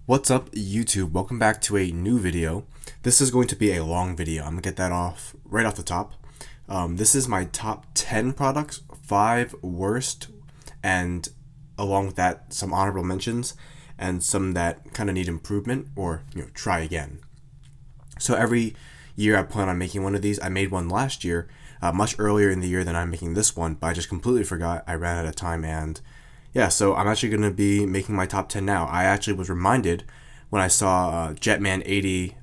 What's up, YouTube? Welcome back to a new video. This is going to be a long video. I'm gonna get that off right off the top. This is my top 10 products, 5 worst, and along with that, some honorable mentions and some that kind of need improvement or try again. So every year I plan on making one of these. I made one last year, much earlier in the year than I'm making this one, but I just completely forgot. I ran out of time and yeah, so I'm actually going to be making my top 10 now. I actually was reminded when I saw Jetman80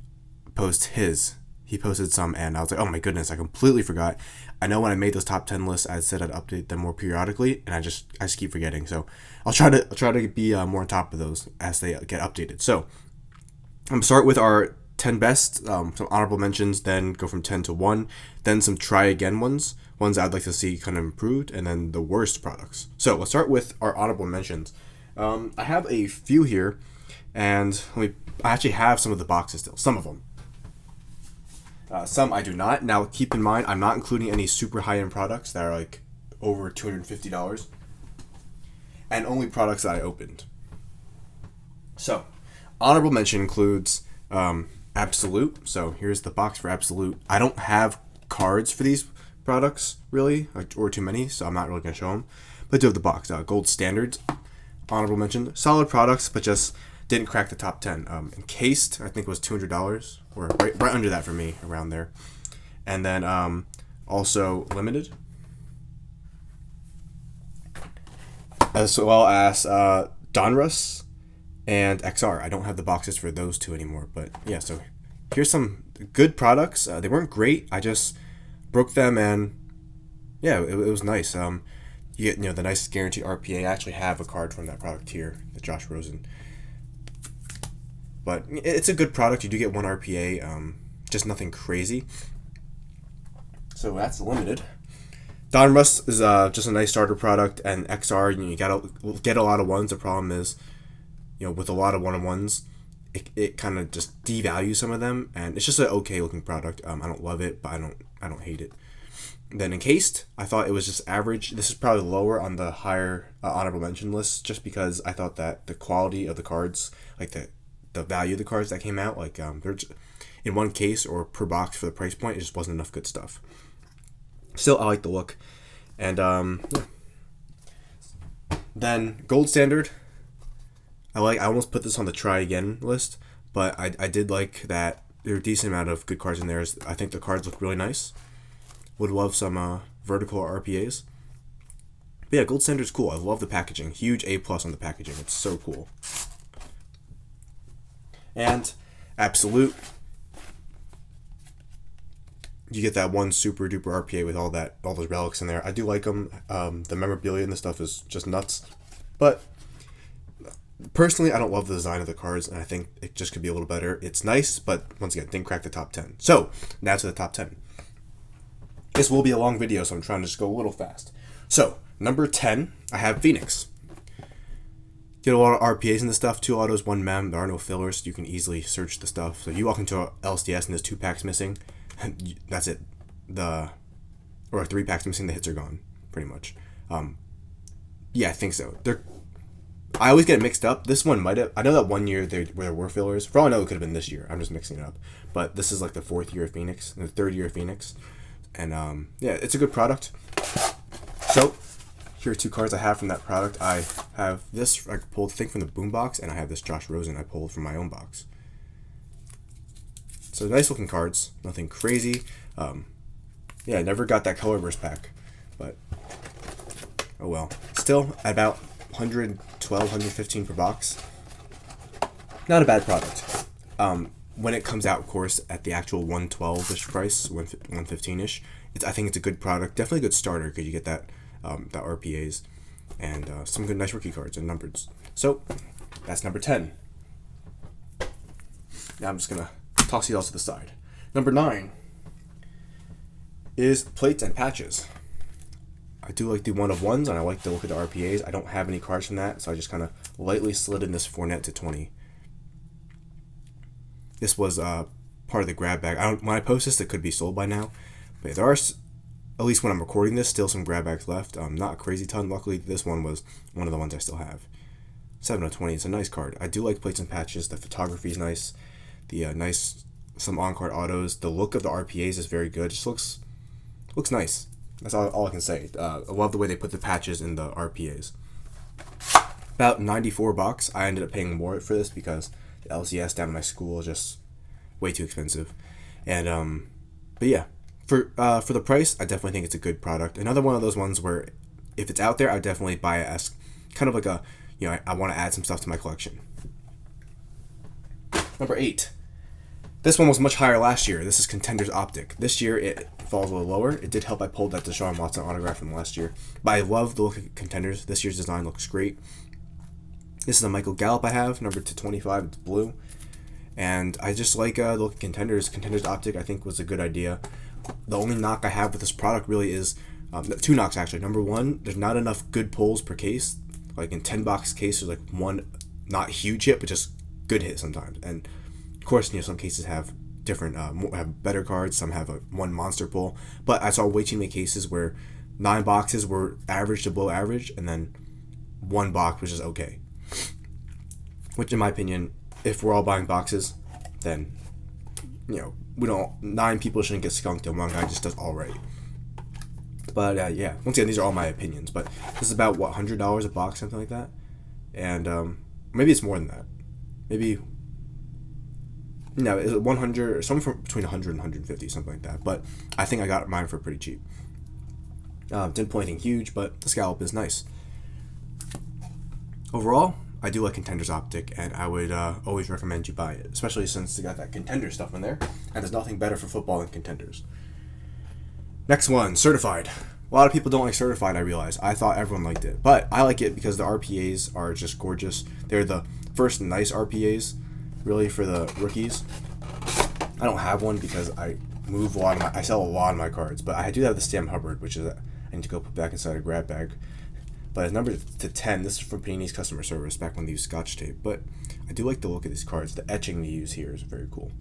post his. He posted some and I was like, oh my goodness, I completely forgot. I know when I made those top 10 lists, I said I'd update them more periodically, and I just keep forgetting. So I'll try to be more on top of those as they get updated. So I'm going to start with our 10 best, some honorable mentions, then go from 10 to 1, then some try again ones I'd like to see kind of improved, and then the worst products. So let's start with our honorable mentions. I have a few here, and I actually have some of the boxes still, some of them. Some I do not. Now keep in mind, I'm not including any super high-end products that are like over $250, and only products that I opened. So, honorable mention includes Absolute. So here's the box for Absolute. I don't have cards for these products really, or too many, so I'm not really going to show them. But I do have the box. Gold Standards, honorable mention. Solid products, but just didn't crack the top 10. Encased, I think was $200, or right under that for me, around there. And then also Limited, as well as Donruss and XR. I don't have the boxes for those two anymore, but yeah, so here's some good products. They weren't great. I just broke them, and yeah, it was nice. You get the nice guaranteed RPA. I actually have a card from that product here, the Josh Rosen. But it's a good product. You do get 1 RPA, just nothing crazy. So that's Limited. Donruss is just a nice starter product, and XR, you gotta get a lot of ones. The problem is, with a lot of one-on-ones, it kind of just devalues some of them, and it's just an okay looking product. I don't love it, but I don't hate it. Then Encased, I thought it was just average. This is probably lower on the higher honorable mention list, just because I thought that the quality of the cards, like the value of the cards that came out, like they're just, in one case or per box for the price point, it just wasn't enough good stuff. Still, I like the look. And yeah. Then Gold Standard, I almost put this on the try again list, but I did like that there are a decent amount of good cards in there. I think the cards look really nice. Would love some vertical RPAs. But yeah, Gold Standard's cool. I love the packaging. Huge A+ on the packaging. It's so cool. And Absolute, you get that one super duper RPA with all those relics in there. I do like them. The memorabilia and the stuff is just nuts. But personally, I don't love the design of the cards, and I think it just could be a little better. It's nice, but once again, didn't crack the top 10. So, now to the top 10. This will be a long video, so I'm trying to just go a little fast. So, number 10, I have Phoenix. Get a lot of RPAs in this stuff, 2 autos, 1 mem. There are no fillers, so you can easily search the stuff. So you walk into a LCS and there's 2 packs missing, and that's it. Or 3 packs missing, the hits are gone, pretty much. Yeah, I think so. I always get it mixed up. This one might have. I know that one year there were fillers. For all I know, it could have been this year. I'm just mixing it up. But this is like the 4th year of Phoenix, and the 3rd year of Phoenix. And yeah, it's a good product. So, here are 2 cards I have from that product. I have this, I pulled the thing from the boombox, and I have this Josh Rosen I pulled from my own box. So, nice looking cards. Nothing crazy. Yeah, I never got that color burst pack. But, oh well. Still, about 112, 115 per box. Not a bad product. When it comes out, of course, at the actual 112-ish price, 115-ish, I think it's a good product. Definitely a good starter because you get that RPAs and some good nice rookie cards and numbers. So that's number 10. Now I'm just gonna toss these all to the side. Number 9 is plates and patches. I do like the 1-of-1s, and I like to look at the RPAs. I don't have any cards from that, so I just kind of lightly slid in this Fournette to 20. This was part of the grab bag. When I post this, it could be sold by now. But there are, at least when I'm recording this, still some grab bags left. Not a crazy ton. Luckily, this one was one of the ones I still have. 7 of 20. It's a nice card. I do like plates and patches. The photography is nice. The some on-card autos. The look of the RPAs is very good. It just looks nice. That's all I can say. I love the way they put the patches in the RPAs. About $94. I ended up paying more for this because the LCS down at my school is just way too expensive. And but yeah, for the price, I definitely think it's a good product. Another one of those ones where if it's out there, I would definitely buy it as kind of like a, I want to add some stuff to my collection. Number 8. This one was much higher last year. This is Contenders Optic. This year it falls a little lower. It did help I pulled that Deshaun Watson autograph from last year. But I love the look of Contenders. This year's design looks great. This is a Michael Gallup I have, number 225. It's blue. And I just like the look of Contenders. Contenders Optic I think was a good idea. The only knock I have with this product really is, 2 knocks actually. Number 1, there's not enough good pulls per case. Like in 10-box case, there's like one not huge hit, but just good hit sometimes. And of course, some cases have different, have better cards. Some have one monster pull. But I saw way too many cases where 9 boxes were average to below average, and then 1 box was just okay. Which, in my opinion, if we're all buying boxes, then 9 people shouldn't get skunked, and 1 guy just does all right. But yeah, once again, these are all my opinions. But this is about what, $100 a box, something like that, and maybe it's more than that. Maybe. No, it's 100 or something between 100 and 150, something like that. But I think I got mine for pretty cheap. Didn't pull anything huge, but the scallop is nice. Overall, I do like Contenders Optic, and I would always recommend you buy it, especially since they got that Contender stuff in there, and there's nothing better for football than Contenders. Next one, Certified. A lot of people don't like Certified, I realize. I thought everyone liked it, but I like it because the RPAs are just gorgeous. They're the first nice RPAs, really, for the rookies. I don't have one because I move I sell a lot of my cards, but I do have the Sam Hubbard, which is I need to go put back inside a grab bag. But it's number to 10. This is from Panini's customer service back when they used Scotch tape. But I do like the look of these cards. The etching they use here is very cool.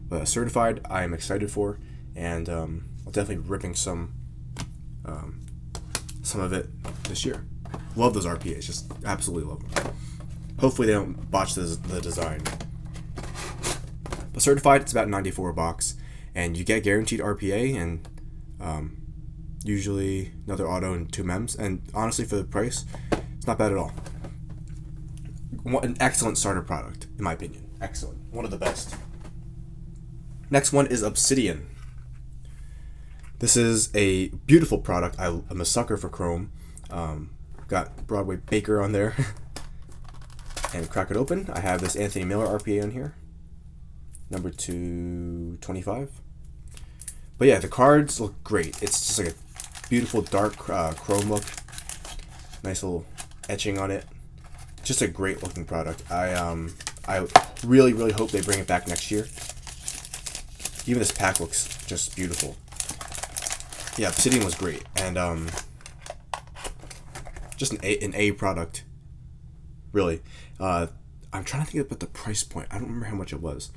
But Certified, I am excited for, and I'll definitely be ripping some of it this year. Love those RPAs, just absolutely love them. Hopefully they don't botch the design. But Certified, it's about $94 a box, and you get guaranteed RPA and usually another auto and 2 mems. And honestly, for the price, it's not bad at all. An excellent starter product, in my opinion. Excellent. One of the best. Next one is Obsidian. This is a beautiful product. I'm a sucker for chrome. Got Broadway Baker on there. And crack it open. I have this Anthony Miller RPA on here. Number 225. But yeah, the cards look great. It's just like a beautiful dark chrome look. Nice little etching on it. Just a great looking product. I really, really hope they bring it back next year. Even this pack looks just beautiful. Yeah, Obsidian was great. And just an A product. Really. I'm trying to think about the price point. I don't remember how much it was.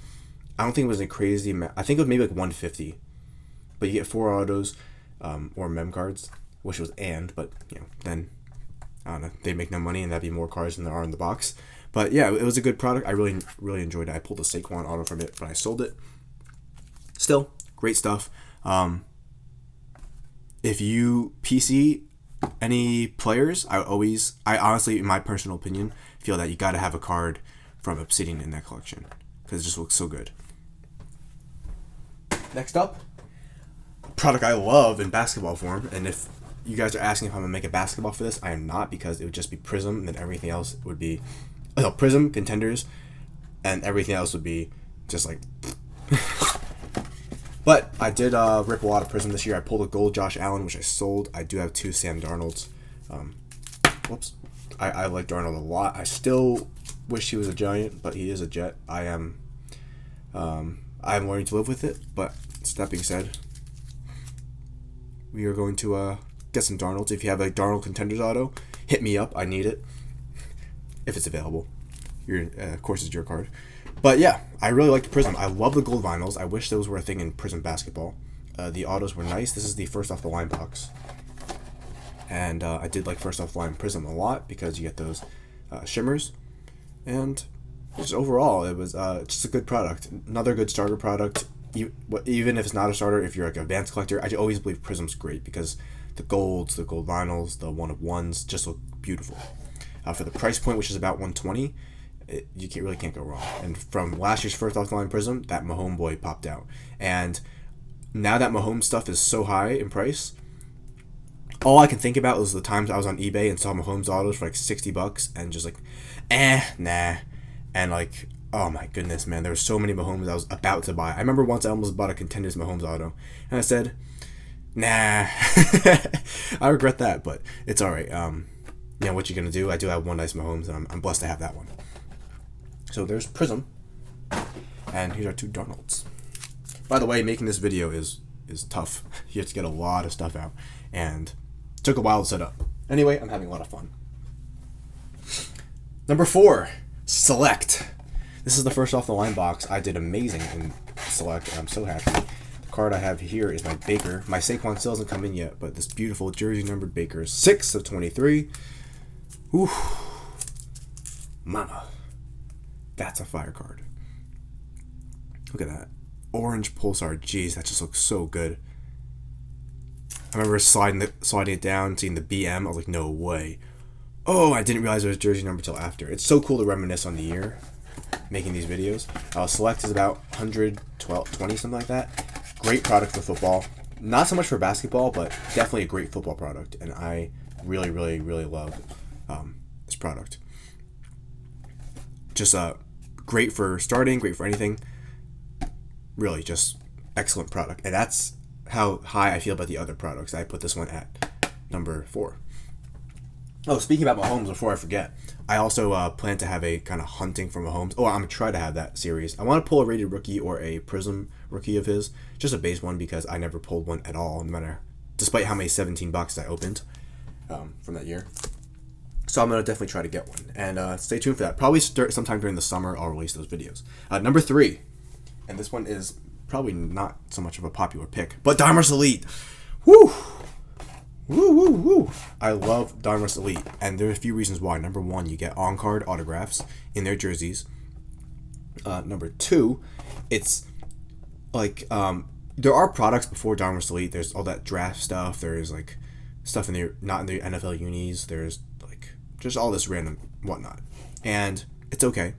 I don't think it was a crazy amount. I think it was maybe like $150. But you get 4 autos or mem cards. Wish it was but then I don't know. They make no money, and that'd be more cards than there are in the box. But yeah, it was a good product. I really, really enjoyed it. I pulled a Saquon auto from it, but I sold it. Still, great stuff. If you PC any players, I honestly, in my personal opinion, feel that you got to have a card from Obsidian in that collection because it just looks so good. Next up, a product I love in basketball form, and if you guys are asking if I'm gonna make a basketball for this, I am not, because it would just be Prizm, and then everything else would be Prizm, Contenders, and everything else would be just like. But I did rip a lot of Prizm this year. I pulled a gold Josh Allen, which I sold. I do have 2 Sam Darnolds. Whoops. I like Darnold a lot. I still wish he was a Giant, but he is a Jet. I'm learning to live with it. But that being said, we are going to get some Darnolds. If you have a Darnold Contenders auto, hit me up. I need it if it's available. Of course, it's your card. But yeah, I really like the Prizm. I love the gold vinyls. I wish those were a thing in Prizm basketball. The autos were nice. This is the first off the line box. And I did like first off the line Prizm a lot because you get those shimmers, and just overall, it was just a good product. Another good starter product. Even if it's not a starter, if you're like an advanced collector, I always believe Prizm's great because the golds, the gold vinyls, the one of ones just look beautiful. For the price point, which is about $120, you can't go wrong. And from last year's first off the line Prizm, that Mahomes boy popped out. And now that Mahomes stuff is so high in price, all I can think about was the times I was on eBay and saw Mahomes autos for like $60 and just like, nah. And like, oh my goodness, man, there were so many Mahomes I was about to buy. I remember once I almost bought a Contenders Mahomes auto, and I said, nah. I regret that, but it's all right. What you gonna do? I do have one nice Mahomes, and I'm blessed to have that one. So there's Prizm, and here's our two Donalds. By the way, making this video is tough. You have to get a lot of stuff out, and it took a while to set up. Anyway, I'm having a lot of fun. Number 4, Select. This is the first off the line box. I did amazing in Select, and I'm so happy. The card I have here is my Baker. My Saquon still hasn't come in yet, but this beautiful jersey numbered Baker, 6 of 23. Ooh, mama, that's a fire card. Look at that orange pulsar. Jeez, that just looks so good. I remember sliding it down, seeing the BM. I was like, no way. Oh, I didn't realize it was jersey number till after. It's so cool to reminisce on the year making these videos. Select is about 112, 20, something like that. Great product for football. Not so much for basketball, but definitely a great football product. And I really, really, really love this product. Just great for starting, great for anything. Really, just excellent product. And that's how high I feel about the other products. I put this one at number 4. Oh, speaking about Mahomes, before I forget, I also plan to have a kind of hunting for Mahomes. Oh, I'm going to try to have that series. I want to pull a rated rookie or a Prizm rookie of his, just a base one, because I never pulled one at all, no matter, despite how many 17 boxes I opened from that year. So I'm going to definitely try to get one. And stay tuned for that. Probably sometime during the summer, I'll release those videos. Number 3, and this one is probably not so much of a popular pick, but Donruss Elite. Woo! Woo, woo, woo. I love Donruss Elite, and there are a few reasons why. Number 1, you get on-card autographs in their jerseys. Number 2, it's like, there are products before Donruss Elite. There's all that draft stuff. There's like stuff not in the NFL unis. There's like just all this random whatnot, and it's okay.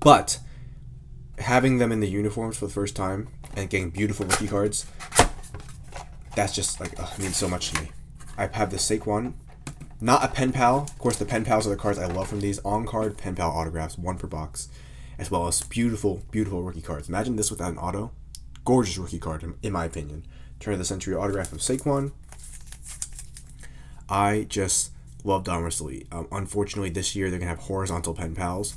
But having them in the uniforms for the first time and getting beautiful rookie cards, that's just like, means so much to me. I have the Saquon, not a pen pal. Of course, the pen pals are the cards I love from these. On-card pen pal autographs, 1 per box, as well as beautiful, beautiful rookie cards. Imagine this without an auto. Gorgeous rookie card, in my opinion. Turn of the century autograph of Saquon. I just love Donruss Elite. Unfortunately, this year they're going to have horizontal pen pals.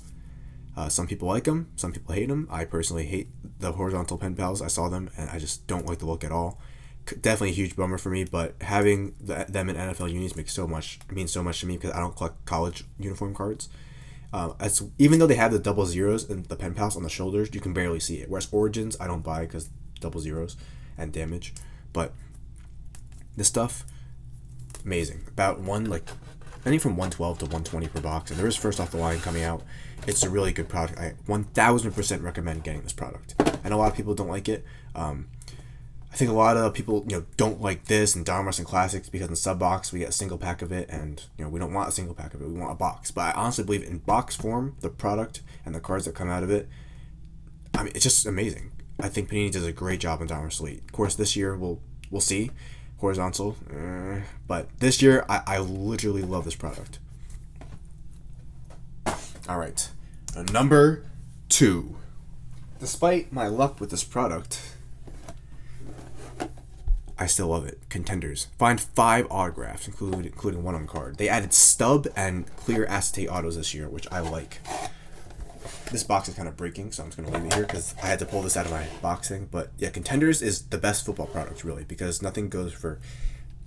Some people like them, some people hate them. I personally hate the horizontal pen pals. I saw them, and I just don't like the look at all. Definitely a huge bummer for me, but having them in NFL unis means so much to me because I don't collect college uniform cards. Even though they have the double zeros and the pen pals on the shoulders, you can barely see it. Whereas Origins, I don't buy because double zeros and damage. But this stuff, amazing. About anything from 112 to 120 per box, and there is first off the line coming out. It's a really good product. I 1000% recommend getting this product. I know a lot of people don't like it. I think a lot of people, don't like this and Donruss and Classics because in sub box we get a single pack of it, and we don't want a single pack of it. We want a box. But I honestly believe in box form, the product and the cards that come out of it, I mean, it's just amazing. I think Panini does a great job in Donruss Elite. Of course, this year we'll see horizontal, but this year I literally love this product. All right, number 2. Despite my luck with this product, I still love it. Contenders. Find 5 autographs, including 1 on card. They added stub and clear acetate autos this year, which I like. This box is kind of breaking, so I'm just going to leave it here because I had to pull this out of my box thing. But yeah, Contenders is the best football product, really, because nothing goes for,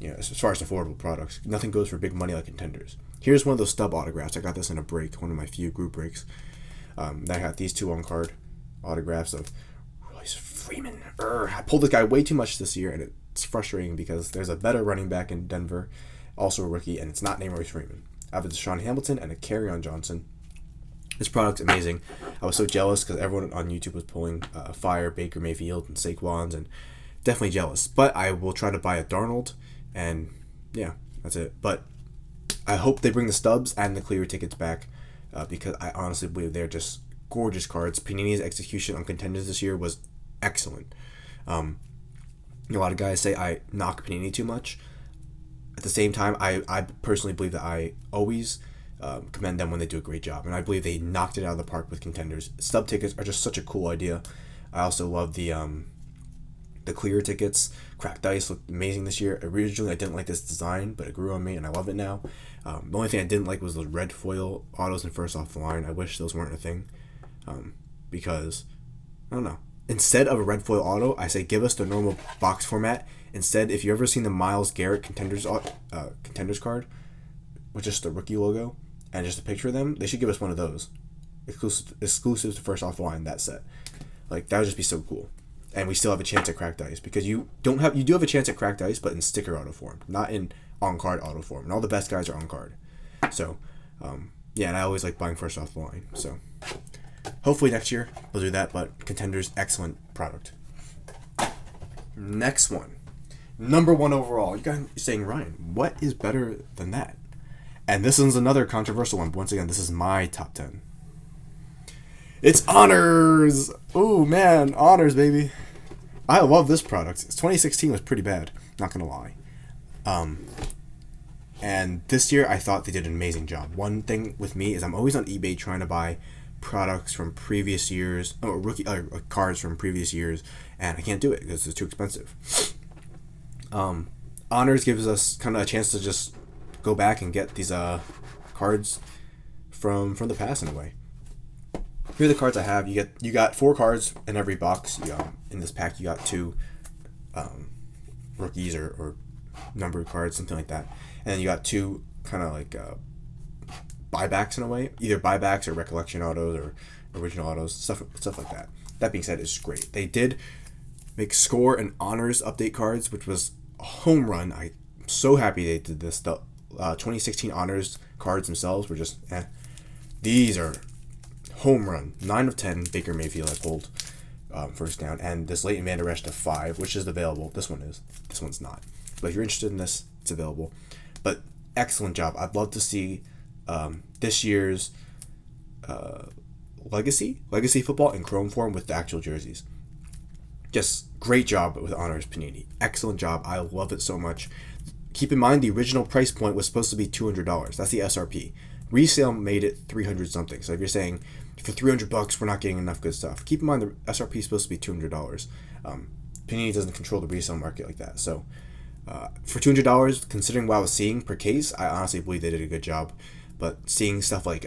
as far as affordable products, nothing goes for big money like Contenders. Here's one of those stub autographs. I got this in a break, one of my few group breaks. I got these 2 on card autographs of Royce Freeman. I pulled this guy way too much this year, and it's frustrating because there's a better running back in Denver, also a rookie, and it's not named Royce Freeman. I have a Deshaun Hamilton and a Kerryon Johnson. This product's amazing. I was so jealous because everyone on YouTube was pulling Fire, Baker Mayfield, and Saquons, and definitely jealous. But I will try to buy a Darnold, and yeah, that's it. But I hope they bring the stubs and the clear tickets back because I honestly believe they're just gorgeous cards. Panini's execution on Contenders this year was excellent. A lot of guys say I knock Panini too much. At the same time, I personally believe that I always commend them when they do a great job, and I believe they knocked it out of the park with Contenders. Stub tickets are just such a cool idea. I also love the clear tickets. Cracked dice looked amazing this year. Originally, I didn't like this design, but it grew on me, and I love it now. The only thing I didn't like was those red foil autos and first off the line. I wish those weren't a thing, because I don't know. Instead of a red foil auto, I say give us the normal box format. Instead, if you've ever seen the Myles Garrett Contenders card with just the rookie logo and just a picture of them, they should give us one of those. Exclusive to first off the line, that set. Like, that would just be so cool. And we still have a chance at cracked ice, because you do have a chance at cracked ice, but in sticker auto form, not in on-card auto form. And all the best guys are on-card. So, yeah, and I always like buying first off the line. So, hopefully next year we'll do that, but Contenders, excellent product. Next one. Number 1 overall. You guys are saying, Ryan, what is better than that? And this one's another controversial one. But once again, this is my top 10. It's Honors! Oh, man. Honors, baby. I love this product. 2016 was pretty bad. Not going to lie. And this year, I thought they did an amazing job. One thing with me is I'm always on eBay trying to buy products from previous years, or cards from previous years, and I can't do it because it's too expensive. Honors gives us kind of a chance to just go back and get these cards from the past in a way. Here are the cards I have. You got 4 cards in every box. In this pack, you got 2 rookies or numbered cards, something like that, and then you got 2 kind of like buybacks in a way, either buybacks or recollection autos or original autos, stuff like that. That being said, it's great. They did make score and honors update cards, which was a home run. I'm so happy they did this. The 2016 honors cards themselves were just these are home run. 9 of 10 Baker Mayfield I pulled first down, and this Leighton Vander Esch to 5, which is available. This one's not, but if you're interested in this, it's available. But excellent job. I'd love to see this year's legacy football in chrome form with the actual jerseys. Just great job with Honors Panini. Excellent job. I love it so much. Keep in mind the original price point was supposed to be $200. That's the SRP. Resale made it 300 something. So if you're saying for $300 we're not getting enough good stuff, keep in mind the SRP is supposed to be $200. Panini doesn't control the resale market like that. So for $200, considering what I was seeing per case, I honestly believe they did a good job. But seeing stuff like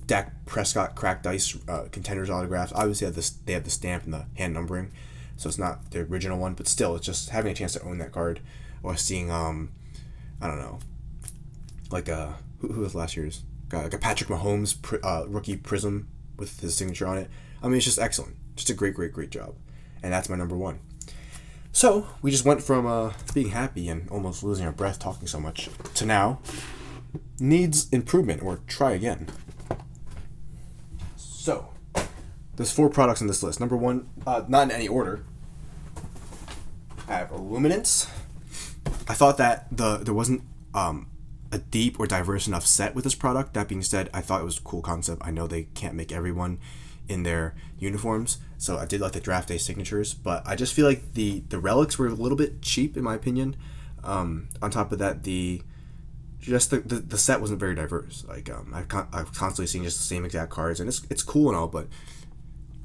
Dak Prescott cracked ice Contenders autographs, obviously they have the stamp and the hand numbering, so it's not the original one, but still, it's just having a chance to own that card. Or seeing I don't know, like who was last year's guy, like a Patrick Mahomes rookie Prizm with his signature on it. I mean, it's just excellent. Just a great job, and that's my number 1. So we just went from being happy and almost losing our breath talking so much to now needs improvement or try again. So there's 4 products on this list. Number 1, not in any order, I have Luminance. I thought that there wasn't a deep or diverse enough set with this product. That being said, I thought it was a cool concept. I know they can't make everyone in their uniforms, so I did like the draft day signatures, but I just feel like the relics were a little bit cheap in my opinion. On top of that, the set wasn't very diverse. Like I've constantly seen just the same exact cards, and it's cool and all, but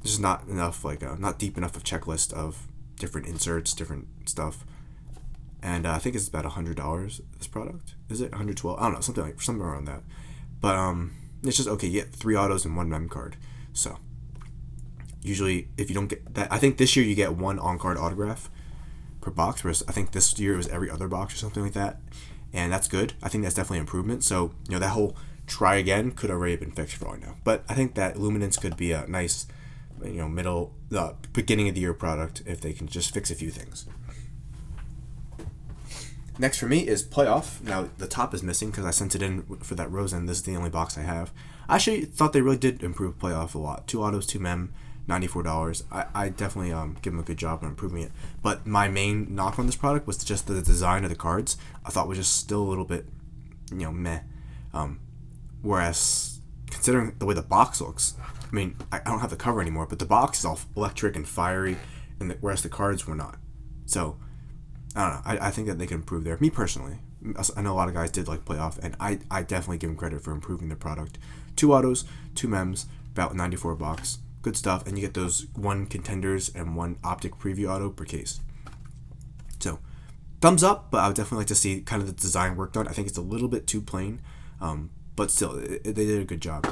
there's just not enough, not deep enough of checklist of different inserts, different stuff. And I think it's about $100. This product, is it $112? I don't know, something around that. But it's just okay. You get 3 autos and 1 mem card. So usually, if you don't get that, I think this year you get 1 on-card autograph per box, whereas I think this year it was every other box or something like that. And that's good. I think that's definitely an improvement. So that whole try again could already have been fixed for all I know. But I think that Luminance could be a nice, beginning of the year product if they can just fix a few things. Next for me is Playoff. Now, the top is missing because I sent it in for that Rosen. This is the only box I have. I actually thought they really did improve Playoff a lot. 2 autos, 2 mem, $94. I definitely give them a good job on improving it. But my main knock on this product was just the design of the cards. I thought was just still a little bit, meh. Whereas, considering the way the box looks, I mean, I don't have the cover anymore, but the box is all electric and fiery, and whereas the cards were not. So, I don't know. I think that they can improve there. Me personally, I know a lot of guys did like Playoff, and I definitely give them credit for improving their product. 2 autos, 2 mems, about 94 bucks. Good stuff, and you get those 1 Contenders and 1 Optic preview auto per case. So, thumbs up, but I would definitely like to see kind of the design worked on. I think it's a little bit too plain, but still, they did a good job.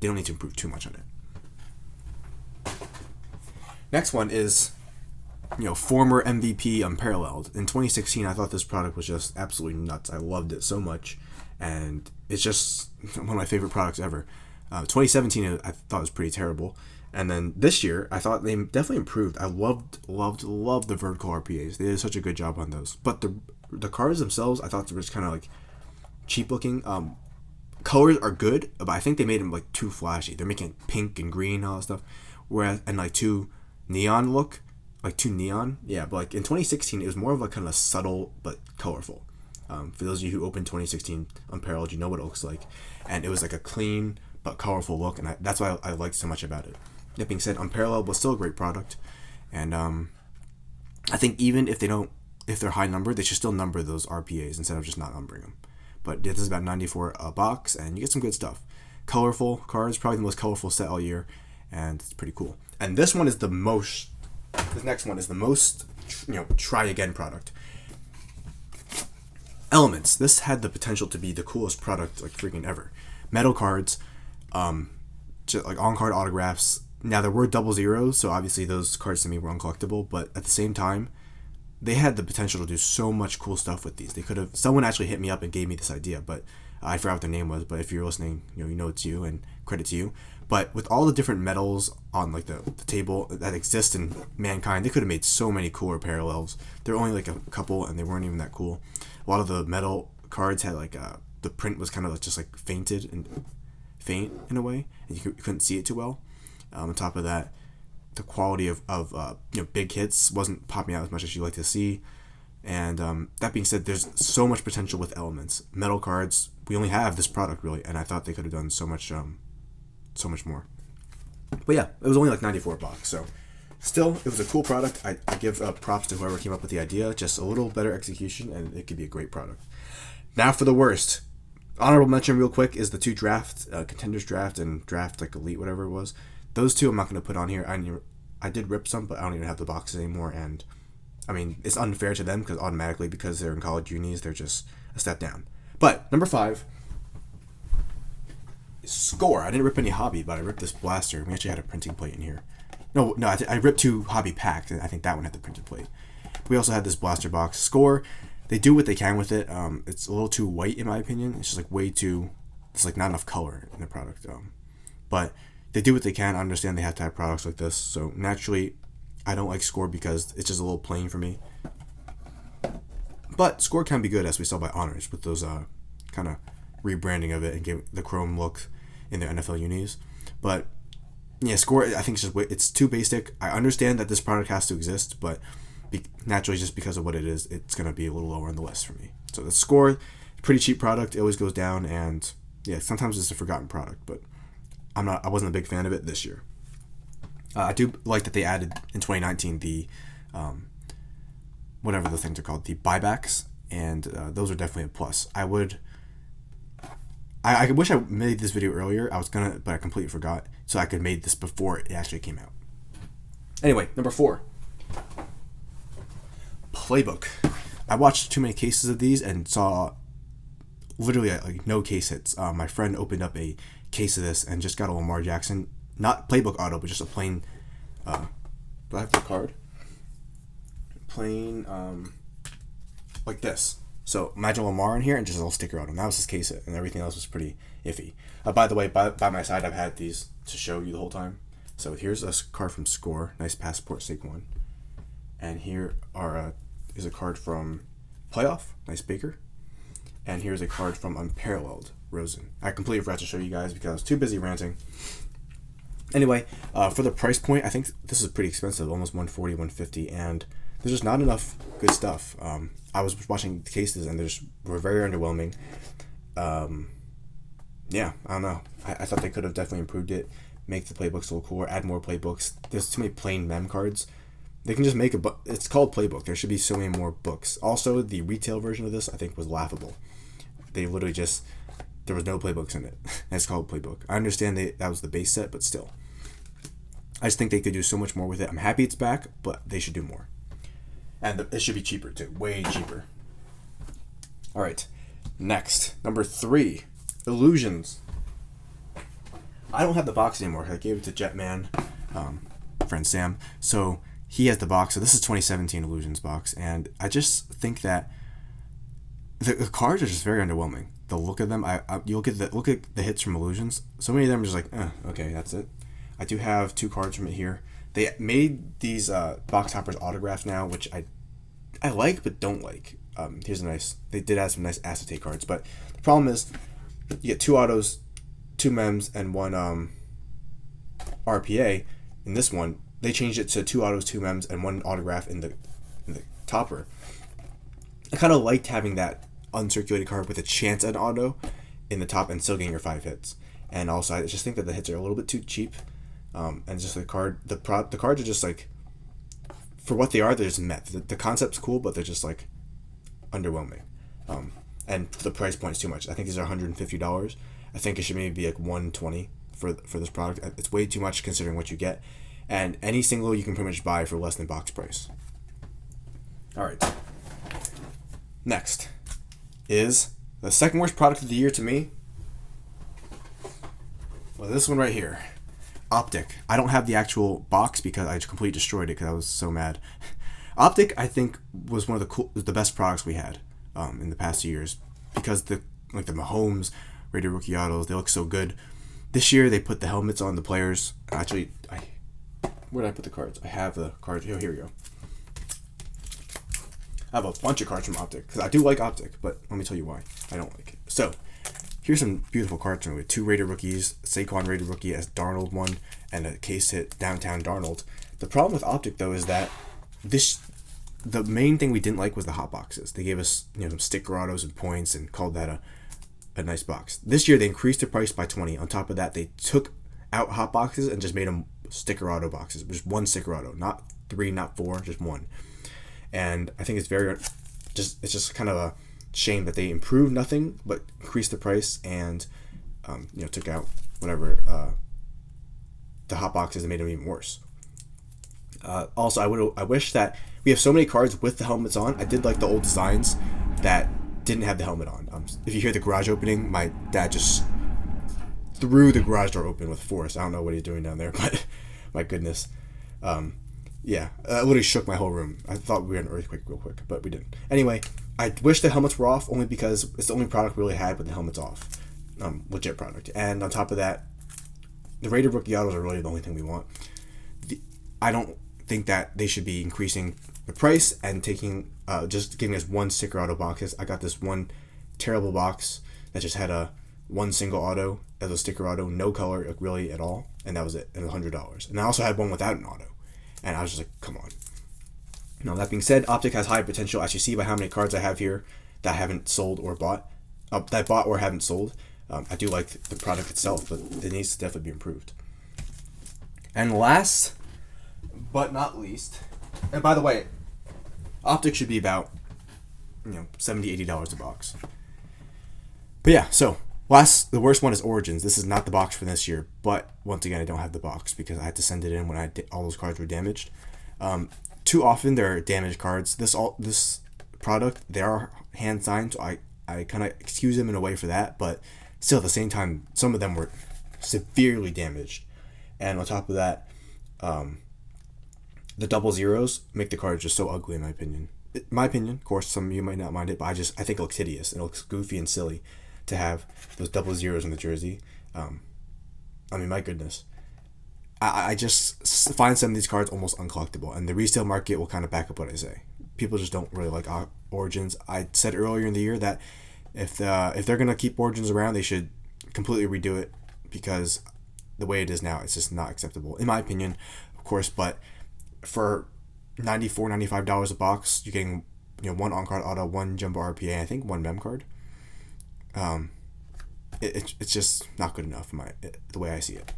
They don't need to improve too much on it. Next one is, former MVP Unparalleled. In 2016, I thought this product was just absolutely nuts. I loved it so much, and it's just one of my favorite products ever. 2017, I thought was pretty terrible. And then this year, I thought they definitely improved. I loved the vertical RPAs. They did such a good job on those. But the cards themselves, I thought they were just kind of like cheap looking. Colors are good, but I think they made them like too flashy. They're making pink and green and all that stuff, whereas and like too neon look, like too neon. Yeah, but like in 2016, it was more of a kind of subtle but colorful. For those of you who opened 2016 Unparalleled, you know what it looks like, and it was like a clean but colorful look, and that's why I liked so much about it. That being said, Unparalleled was still a great product, and I think even if they're high numbered, they should still number those RPAs instead of just not numbering them. But this is about 94 a box, and you get some good stuff. Colorful cards, probably the most colorful set all year, and it's pretty cool. And this one is the most. This next one is the most, try again product. Elements. This had the potential to be the coolest product like freaking ever. Metal cards, just like on card autographs. Now there were double zeros, so obviously those cards to me were uncollectible. But at the same time, they had the potential to do so much cool stuff with these. They could have. Someone actually hit me up and gave me this idea, but I forgot what their name was. But if you're listening, you know it's you, and credit to you. But with all the different metals on like the table that exist in Mankind, they could have made so many cooler parallels. There were only like a couple, and they weren't even that cool. A lot of the metal cards had like the print was kind of just like faint in a way, and you couldn't see it too well. On top of that, the quality of big hits wasn't popping out as much as you like to see. And that being said, there's so much potential with elements. Metal cards, we only have this product really, and I thought they could have done so much more. But yeah, it was only like 94 bucks, so still, it was a cool product. I give props to whoever came up with the idea. Just a little better execution, and it could be a great product. Now for the worst. Honorable mention real quick is the 2 draft, Contenders draft and draft like Elite, whatever it was. Those 2 I'm not going to put on here. I did rip some, but I don't even have the boxes anymore, and I mean, it's unfair to them because they're in college unis, they're just a step down. But number 5 is Score. I didn't rip any hobby, but I ripped this blaster. We actually had a printing plate in here. No, I ripped 2 hobby packs, and I think that one had the printed plate. We also had this blaster box. Score, they do what they can with it. It's a little too white in my opinion. It's just like way too. It's like not enough color in the product. But they do what they can. I understand they have to have products like this. So naturally, I don't like Score because it's just a little plain for me. But Score can be good, as we saw by Honors with those kind of rebranding of it and give the chrome look in their NFL unis. But yeah, Score, I think it's too basic. I understand that this product has to exist, but naturally, just because of what it is, it's going to be a little lower on the list for me. So the Score, pretty cheap product. It always goes down, and yeah, sometimes it's a forgotten product, but I wasn't a big fan of it this year. I do like that they added in 2019 the whatever the things are called, the buybacks, and those are definitely a plus. I wish I made this video earlier. I was gonna, but I completely forgot, so I could made this before it actually came out. Anyway, number 4, Playbook. I watched too many cases of these and saw literally like no case hits. My friend opened up a case of this and just got a Lamar Jackson, not Playbook auto, but just a plain. Do I have the card? Plain, like this. So imagine Lamar in here and just a little sticker on him. That was his case hit, and everything else was pretty iffy. By the way, by my side, I've had these to show you the whole time. So here's a card from Score, nice passport stake one, and here is a card from Playoff, nice Baker. And here's a card from Unparalleled, Rosen. I completely forgot to show you guys because I was too busy ranting. Anyway, for the price point, I think this is pretty expensive, almost 140, 150, and there's just not enough good stuff. I was watching the cases, and were very underwhelming. Yeah, I don't know. I thought they could have definitely improved it, make the playbooks a little cooler, add more playbooks. There's too many plain mem cards. They can just make it's called Playbook. There should be so many more books. Also, the retail version of this, I think, was laughable. They literally there was no playbooks in it. It's called Playbook. I understand that was the base set, but still. I just think they could do so much more with it. I'm happy it's back, but they should do more. And it should be cheaper, too. Way cheaper. All right. Next. Number 3. Illusions. I don't have the box anymore. I gave it to Jetman, friend Sam. So he has the box. So this is 2017 Illusions box. And I just think that the cards are just very underwhelming. The look of them, you look at the hits from Illusions. So many of them are just like, okay, that's it. I do have 2 cards from it here. They made these box toppers autographed now, which I like but don't like. They did add some nice acetate cards, but the problem is you get 2 autos, 2 mems, and 1 RPA. In this one, they changed it to 2 autos, 2 mems, and 1 autograph in the topper. I kind of liked having that uncirculated card with a chance at an auto in the top and still getting your 5 hits. And also, I just think that the hits are a little bit too cheap. And just the cards are just like, for what they are, they're just met. The concept's cool, but they're just like underwhelming. And the price point is too much. I think these are $150. I think it should maybe be like $120 for this product. It's way too much considering what you get. And any single you can pretty much buy for less than box price. All right. Next is the second worst product of the year to me. Well, this one right here. Optic. I don't have the actual box because I completely destroyed it because I was so mad. Optic, I think, was one of the best products we had in the past years because the Mahomes rated rookie autos, they look so good. This year they put the helmets on the players. Actually, where did I put the cards? I have the cards. Oh, here we go. I have a bunch of cards from Optic because I do like Optic, but let me tell you why I don't like it. So, here's some beautiful cards from it. 2 rated rookies, Saquon rated rookie as Darnold one, and a case hit Downtown Darnold. The problem with Optic though is that the main thing we didn't like was the hot boxes. They gave us some sticker autos and points and called that a nice box. This year they increased the price by 20. On top of that, they took out hot boxes and just made them sticker auto boxes. Just 1 sticker auto, not 3, not 4, just 1. And I think it's just kind of a shame that they improved nothing but increased the price and took out whatever the hot boxes and made them even worse. Also, I wish that we have so many cards with the helmets on. I did like the old designs that didn't have the helmet on. If you hear the garage opening, my dad just threw the garage door open with force. I don't know what he's doing down there, but my goodness. Yeah, it literally shook my whole room. I thought we had an earthquake real quick, but we didn't. Anyway, I wish the helmets were off only because it's the only product we really had with the helmets off. Legit product. And on top of that, the rated rookie autos are really the only thing we want. I don't think that they should be increasing the price and taking just giving us 1 sticker auto boxes. I got this one terrible box that just had 1 single auto as a sticker auto, no color really at all, and that was it. It was $100. And I also had one without an auto. And I was just like, come on. Now, that being said, Optic has high potential, as you see by how many cards I have here that I haven't sold or bought. That I bought or haven't sold. I do like the product itself, but it needs to definitely be improved. And last but not least, and by the way, Optic should be about $70, $80 a box. But yeah, so the worst one is Origins. This is not the box for this year, but once again, I don't have the box because I had to send it in when all those cards were damaged. Too often there are damaged cards. This product, they are hand signed, so I kind of excuse them in a way for that, but still at the same time, some of them were severely damaged. And on top of that, the double zeros make the cards just so ugly in my opinion. Of course, some of you might not mind it, but I think it looks hideous. It looks goofy and silly to have those double zeros on the jersey. My goodness. I just find some of these cards almost uncollectible, and the resale market will kind of back up what I say. people just don't really like Origins. I said earlier in the year that if they're gonna keep Origins around, they should completely redo it, because the way it is now, it's just not acceptable, in my opinion, of course. But for $94-$95 a box, you're getting, you know, one on-card auto, one jumbo RPA, I think one mem card. It's just not good enough the way I see it.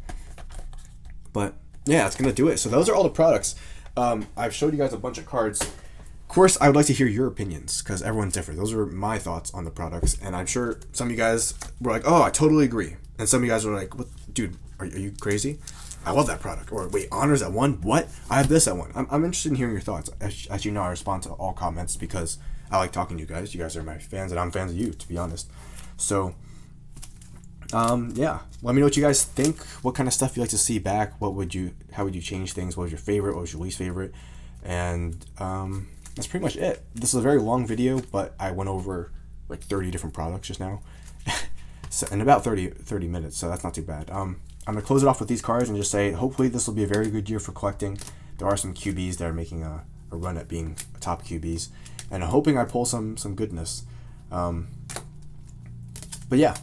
But yeah, that's gonna do it. So those are all the products. I've showed you guys a bunch of cards. Of course, I would like to hear your opinions, because everyone's different. Those are my thoughts on the products, and I'm sure some of you guys were like, "Oh, I totally agree," and some of you guys were like, "What, dude? Are you crazy? I love that product." Or, "Wait, Honors at one? What? I have this at one." I'm interested in hearing your thoughts. As you know, I respond to all comments because I like talking to you guys. You guys are my fans, and I'm fans of you, to be honest. So, yeah, let me know what you guys think. What kind of stuff you like to see back? How would you change things? What was your favorite? What was your least favorite? And that's pretty much it. This is a very long video, but I went over like 30 different products just now. So, in about 30 minutes, so that's not too bad. I'm going to close it off with these cards and just say, hopefully this will be a very good year for collecting. There are some QBs that are making a run at being top QBs, and I'm hoping I pull some goodness. But yeah,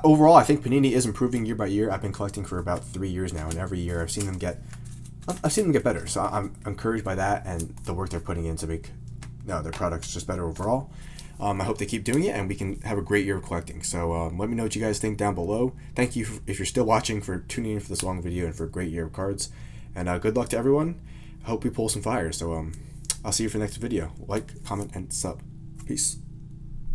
overall, I think Panini is improving year by year. I've been collecting for about 3 years now, and every year I've seen them get better. So I'm encouraged by that and the work they're putting in to make their products just better overall. I hope they keep doing it, and we can have a great year of collecting. So let me know what you guys think down below. Thank you if you're still watching, for tuning in for this long video and for a great year of cards. And good luck to everyone. I hope we pull some fire. So I'll see you for the next video. Like, comment, and sub. Peace.